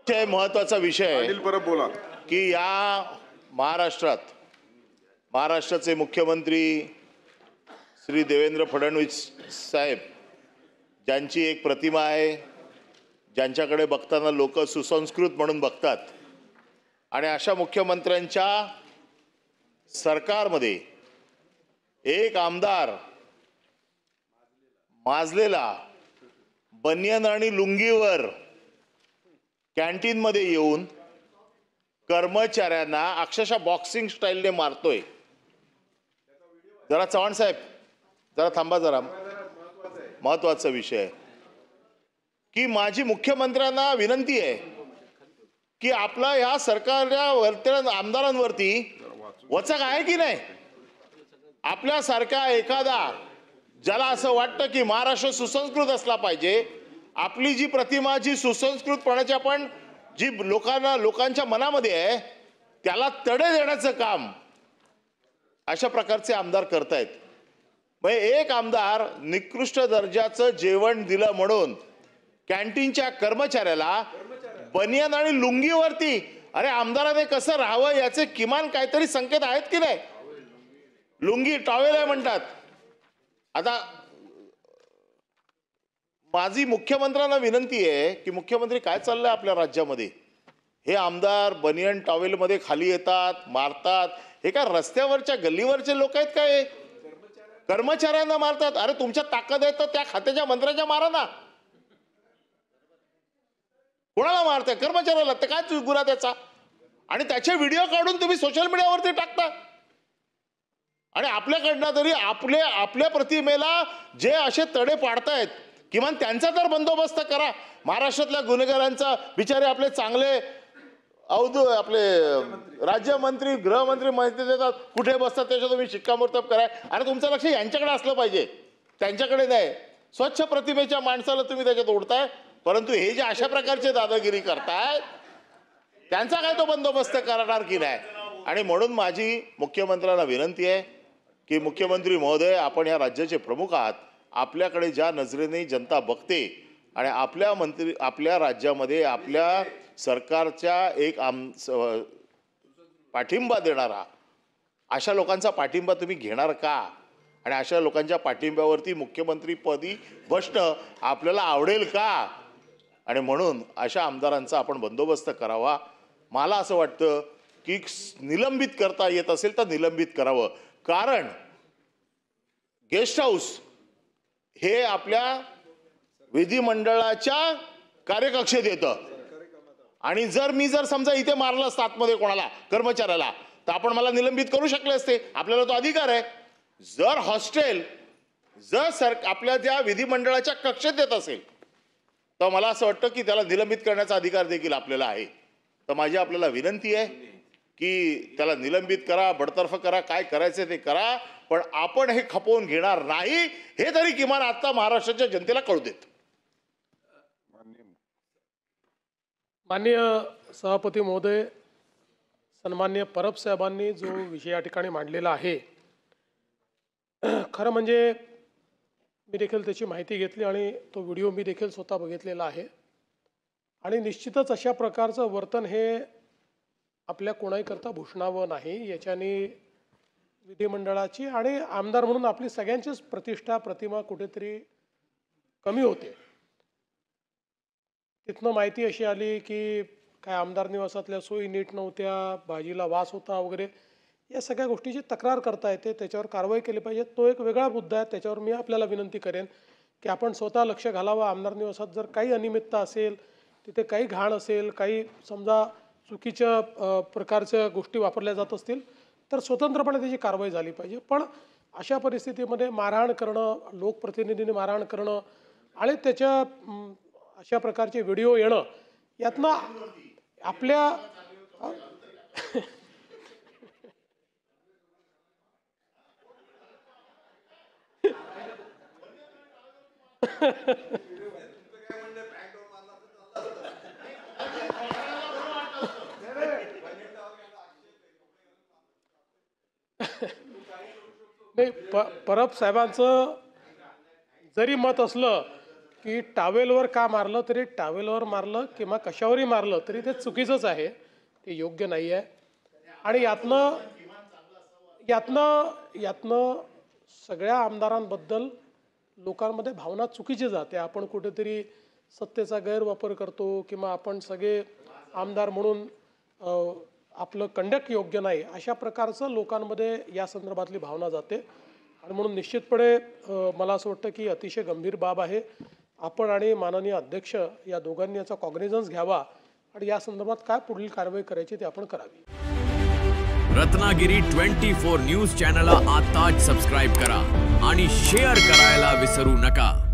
महत्वाचा विषय अनिल परब बोला की या महाराष्ट्राचे मुख्यमंत्री श्री देवेंद्र फडणवीस साहेब ज्यांची एक प्रतिमा आहे, ज्यांच्याकडे बघताना लोक सुसंस्कृत म्हणून बघतात, आणि अशा मुख्यमंत्र्यांच्या सरकारमध्ये एक आमदार माजलेला बनियन आणि लुंगीवर कॅन्टीन मध्ये येऊन कर्मचाऱ्यांना अक्षरशः बॉक्सिंग स्टाईलने मारतोय. जरा चव्हाण साहेब जरा थांबा, जरा महत्वाचा विषय आहे की माझी मुख्यमंत्र्यांना विनंती आहे की आपला ह्या सरकारच्या आमदारांवरती वचक आहे की नाही. आपल्यासारखा एखादा ज्याला असं वाटतं की महाराष्ट्र सुसंस्कृत असला पाहिजे, आपली जी प्रतिमा जी सुसंस्कृतपणाची आपण जी लोकांच्या मनामध्ये आहे त्याला तडे देण्याचं काम अशा प्रकारचे आमदार करतायत. म्हणजे एक आमदार निकृष्ट दर्जाचं जेवण दिलं म्हणून कॅन्टीनच्या कर्मचाऱ्याला बनियन आणि लुंगीवरती, अरे आमदाराने कसं राहावं याचे किमान काहीतरी संकेत आहेत की नाही. लुंगी टॉवेल आहे म्हणतात. आता माझी मुख्यमंत्र्यांना विनंती आहे की मुख्यमंत्री काय चाललंय आपल्या राज्यामध्ये. हे आमदार बनियन टॉवेलमध्ये खाली येतात, मारतात. हे काय रस्त्यावरच्या गल्लीवरचे लोक आहेत काय? कर्मचाऱ्यांना मारतात. अरे तुमच्या ताकद आहे तर त्या खात्याच्या मंत्र्याच्या मारा ना. कोणाला मारताय? कर्मचाऱ्याला. ते काय गुन्हा त्याचा? आणि त्याचे व्हिडिओ काढून तुम्ही सोशल मीडियावरती टाकता. आणि आपल्याकडनं तरी आपल्या प्रतिमेला जे असे तडे पाडतायत किमान त्यांचा तर बंदोबस्त करा. महाराष्ट्रातल्या गुन्हेगारांचा बिचारे आपले चांगले आपले राज्यमंत्री गृहमंत्री माहिती देतात कुठे बसतात, त्याच्यात तुम्ही शिक्कामोर्तब करा. अरे तुमचं लक्ष यांच्याकडे असलं पाहिजे, त्यांच्याकडे नाही. स्वच्छ प्रतिमेच्या माणसाला तुम्ही त्याच्यात ओढताय, परंतु हे जे अशा प्रकारचे दादागिरी करताय त्यांचा काय तो बंदोबस्त करणार की नाही. आणि म्हणून माझी मुख्यमंत्र्यांना विनंती आहे की मुख्यमंत्री महोदय, आपण या राज्याचे प्रमुख आहात. आपल्याकडे ज्या नजरेने जनता बघते आणि आपल्या राज्यामध्ये आपल्या सरकारच्या एक पाठिंबा देणारा अशा लोकांचा पाठिंबा तुम्ही घेणार का? आणि अशा लोकांच्या पाठिंब्यावरती मुख्यमंत्रीपदी बसणं आपल्याला आवडेल का? आणि म्हणून अशा आमदारांचा आपण बंदोबस्त करावा. मला असं वाटतं की निलंबित करता येत असेल तर निलंबित करावं. कारण गेस्ट हाऊस हे आपल्या विधिमंडळाच्या कार्यकक्षेत येतं. आणि मी जर समजा इथे मारलं असतं आतमध्ये कोणाला कर्मचाऱ्याला तर आपण मला निलंबित करू शकले असते. आपल्याला तो अधिकार आहे. जर हॉस्टेल आपल्या त्या विधिमंडळाच्या कक्षेत येत असेल तर मला असं वाटतं की त्याला निलंबित करण्याचा अधिकार देखील आपल्याला आहे. तर माझी आपल्याला विनंती आहे की त्याला निलंबित करा, बडतर्फ करा, काय करायचं ते करा, पण आपण हे खपवून घेणार नाही हे तरी किमान आता महाराष्ट्राच्या जनतेला कळू देत. माननीय सभापती महोदय, सन्माननीय परब साहेबांनी जो विषय या ठिकाणी मांडलेला आहे, खरं म्हणजे मी देखील त्याची माहिती घेतली आणि तो व्हिडिओ मी देखील स्वतः बघितलेला आहे. आणि निश्चितच अशा प्रकारचं वर्तन हे आपल्या कोणाहीकरता भूषणावं नाही. याच्याने विधिमंडळाची आणि आमदार म्हणून आपली सगळ्यांचीच प्रतिमा कुठेतरी कमी होते. तिथनं माहिती अशी आली की काय आमदार निवासातल्या सोयी नीट नव्हत्या, भाजीला वास होता वगैरे, या सगळ्या गोष्टीची तक्रार करता येते. त्याच्यावर कारवाई केली पाहिजे. तो एक वेगळा मुद्दा आहे. त्याच्यावर मी आपल्याला विनंती करेन की आपण स्वतः लक्ष घालावं. आमदार निवासात जर काही अनियमितता असेल, तिथे काही घाण असेल, काही समजा चुकीच्या प्रकारच्या गोष्टी वापरल्या जात असतील तर स्वतंत्रपणे त्याची कारवाई झाली पाहिजे. पण अशा परिस्थितीमध्ये मारहाण करणं, लोकप्रतिनिधींनी मारहाण करणं आणि त्याच्या अशा प्रकारचे व्हिडिओ येणं, यातनं आपल्या नाही, परब साहेबांचं जरी मत असलं की टावेलवर का मारलं तरी टावेलवर मारलं किंवा कशावरही मारलं तरी ते चुकीचंच आहे, ते योग्य नाही आहे. आणि यातनं सगळ्या आमदारांबद्दल लोकांमध्ये भावना चुकीची जाते. आपण कुठेतरी सत्तेचा गैरवापर करतो किंवा आपण सगळे आमदार म्हणून आपलं कंडक्ट योग्य नाही, अशा प्रकारचं लोकांमध्ये या संदर्भातली भावना जाते. आणि म्हणून निश्चितपणे मला असं वाटतं की अतिशय गंभीर बाब आहे. आपण आणि माननीय अध्यक्ष या दोघांनी याचा कॉग्निझन्स घ्यावा आणि या संदर्भात काय पुढील कारवाई करायची ते आपण करावी. रत्नागिरी 24 न्यूज चॅनलला आताच सबस्क्राईब करा आणि शेअर करायला विसरू नका.